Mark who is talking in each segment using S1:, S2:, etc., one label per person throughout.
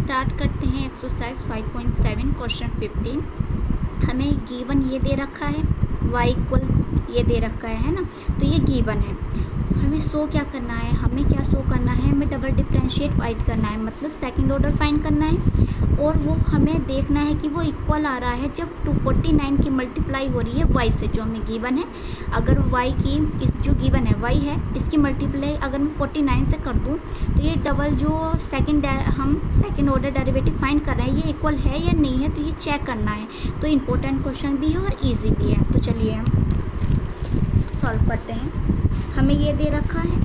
S1: Start करते हैं exercise 5.7 question 15। हमें गिवन ये दे रखा है y इक्वल ये दे रखा है ना, तो ये गिवन है। हमें शो क्या करना है, हमें क्या शो करना है, हमें डबल डिफरेंशिएट फाइंड करना है, मतलब सेकंड ऑर्डर फाइंड करना है। और वो हमें देखना है कि वो इक्वल आ रहा है जब 249 की मल्टीप्लाई हो रही है y से, जो हमें गिवन है। अगर y की इस जो गिवन है y है, इसकी मल्टीप्लाई अगर मैं 49 से कर दूं तो ये डबल जो हम सेकंड ऑर्डर डेरिवेटिव फाइंड कर रहे हैं ये इक्वल है या नहीं है, तो ये चेक करना है। तो इम्पोर्टेंट क्वेश्चन भी है और ईजी भी है। तो चलिए हम सॉल्व करते हैं। हमें ये दे रखा है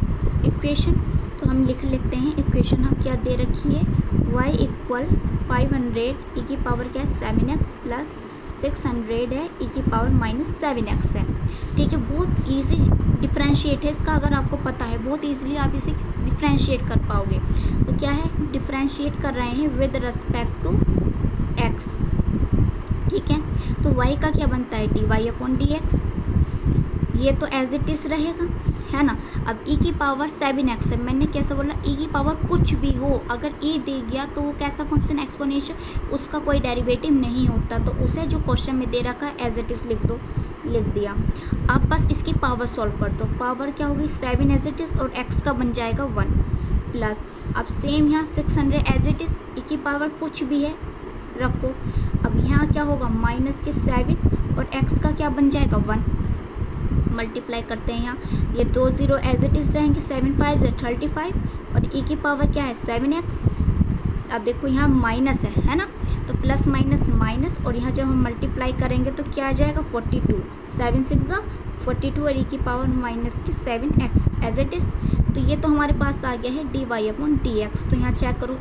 S1: इक्वेशन, तो हम लिख लेते हैं इक्वेशन। हम क्या दे रखी है, y इक्वल 500 e की पावर क्या है 7x प्लस 600 है e की पावर माइनस 7x है। ठीक है, बहुत इजी डिफरेंशिएट है इसका। अगर आपको पता है बहुत इजीली आप इसे डिफरेंशिएट कर पाओगे। तो क्या है, डिफरेंशिएट कर रहे हैं विद रिस्पेक्ट टू x। ठीक है, तो y का क्या बनता है dy अपॉन dx, ये तो एज इट इज रहेगा, है ना। अब e की पावर 7x है, मैंने कैसे बोला, e की पावर कुछ भी हो, अगर e दे गया तो वो कैसा फंक्शन एक्सपोनेंशियल, उसका कोई डेरिवेटिव नहीं होता। तो उसे जो क्वेश्चन में दे रखा है एज इट इज लिख दो, लिख दिया। अब बस इसकी पावर सॉल्व कर दो। पावर क्या होगी 7 एज इट इज और x का बन जाएगा 1 प्लस, अब सेम यहाँ 600 एज इट इज, e की पावर कुछ भी है रखो। अब यहाँ क्या होगा माइनस के 7 और x का क्या बन जाएगा 1, मल्टीप्लाई करते हैं। यहाँ ये 2 0 एज इट इज़ रहेंगे, 7 5 35 और e की पावर क्या है 7x। अब देखो यहाँ माइनस है ना, तो प्लस माइनस माइनस, और यहाँ जब हम मल्टीप्लाई करेंगे तो क्या आ जाएगा 42, 7 6 42 और e की पावर माइनस के 7x एज इट इज़। तो ये तो हमारे पास आ गया है dy अपॉन dx। तो यहाँ चेक करो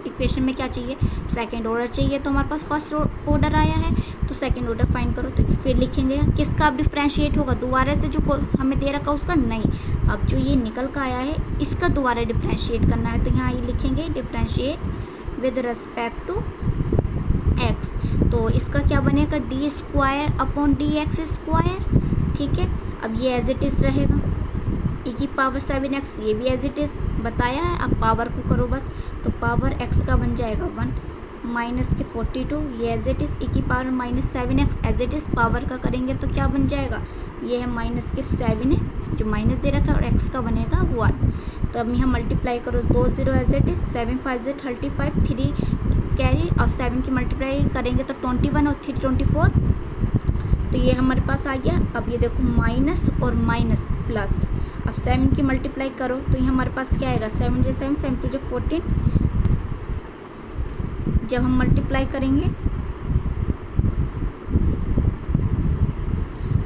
S1: इक्वेशन में क्या चाहिए, सेकंड ऑर्डर चाहिए, तो हमारे पास फर्स्ट ऑर्डर आया है, तो सेकंड ऑर्डर फाइंड करो। तो फिर लिखेंगे किसका अब डिफरेंशिएट होगा, दोबारा से जो हमें दे रखा उसका नहीं, अब जो ये निकल का आया है इसका दोबारा डिफरेंशिएट करना है। तो यहाँ ये लिखेंगे differentiate with respect to x। तो इसका क्या बनेगा d square upon d x square. ठीक है, अब ये एज इट इज़ रहेगा, e की पावर 7x ये भी एज इट इज़ बताया है। अब पावर को करो बस, तो पावर x का बन जाएगा 1 माइनस के 42, ये एज इट इज़, e की power minus 7x as it is. Power का करेंगे तो क्या बन जाएगा, ये है माइनस के 7 है जो माइनस दे रखा है, और x का बनेगा 1। तो अब यहाँ मल्टीप्लाई करो 2 0 एज इट इज़, 7 5 35, 3 कैरी और 7 की मल्टीप्लाई करेंगे तो 21 और 3 24, तो ये हमारे पास आ गया। अब ये देखो माइनस और माइनस प्लस, अब 7 की मल्टीप्लाई करो तो ये हमारे पास क्या आएगा 7 जो 7 7 2 जो 14। जब हम मल्टीप्लाई करेंगे,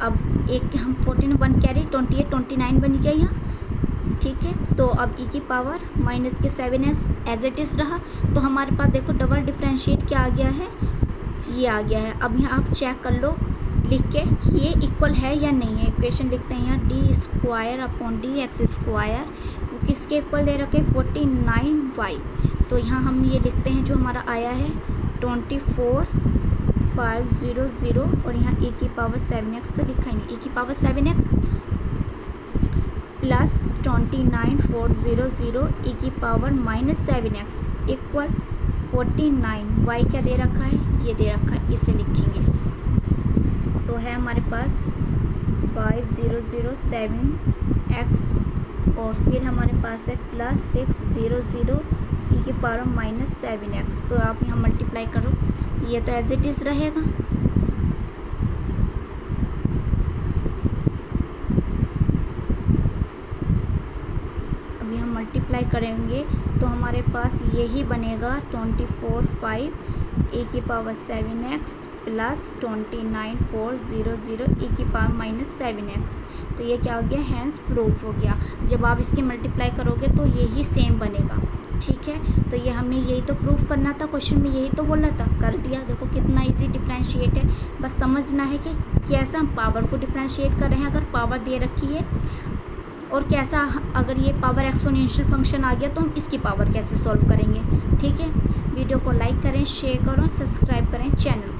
S1: अब एक हम 14 1 कैरी 28 29 बन गया यहाँ। ठीक है, तो अब e की पावर माइनस के 7s एज इट इज़ रहा। तो हमारे पास देखो डबल डिफरेंशिएट क्या आ गया है, ये आ गया है। अब यहाँ आप चेक कर लो लिख के कि ये इक्वल है या नहीं है। इक्वेशन लिखते हैं यहाँ D square upon d x square, वो किसके इक्वल दे रखे 49y। तो यहाँ हम ये लिखते हैं जो हमारा आया है 24500 और यहाँ e की पावर 7x तो लिखा ही नहीं, e की पावर 7x प्लस 29400 e की power minus 7x equal 49y क्या दे रखा है, ये दे रखा है, इसे लिखेंगे। तो है हमारे पास 5007x और फिर हमारे पास है प्लस 600 e की पावर माइनस 7x। तो आप यहाँ मल्टीप्लाई करो, ये तो एज इट इज़ रहेगा। अब यहाँ मल्टीप्लाई करेंगे तो हमारे पास यही बनेगा 245 e की पावर 7x प्लस 29400 e की पावर माइनस 7x। तो ये क्या हो गया, हैंस प्रूफ हो गया। जब आप इसकी मल्टीप्लाई करोगे तो यही सेम बनेगा। ठीक है, तो ये हमने यही तो प्रूफ करना था, क्वेश्चन में यही तो बोला था, कर दिया। देखो कितना इजी डिफरेंशिएट है, बस समझना है कि कैसा हम पावर को डिफरेंशिएट कर रहे हैं। अगर पावर दे रखी है और कैसा, अगर ये पावर एक्सपोनेंशियल फंक्शन आ गया तो हम इसकी पावर कैसे सॉल्व करेंगे। ठीक है, वीडियो को लाइक करें, शेयर करें, सब्सक्राइब करें चैनल।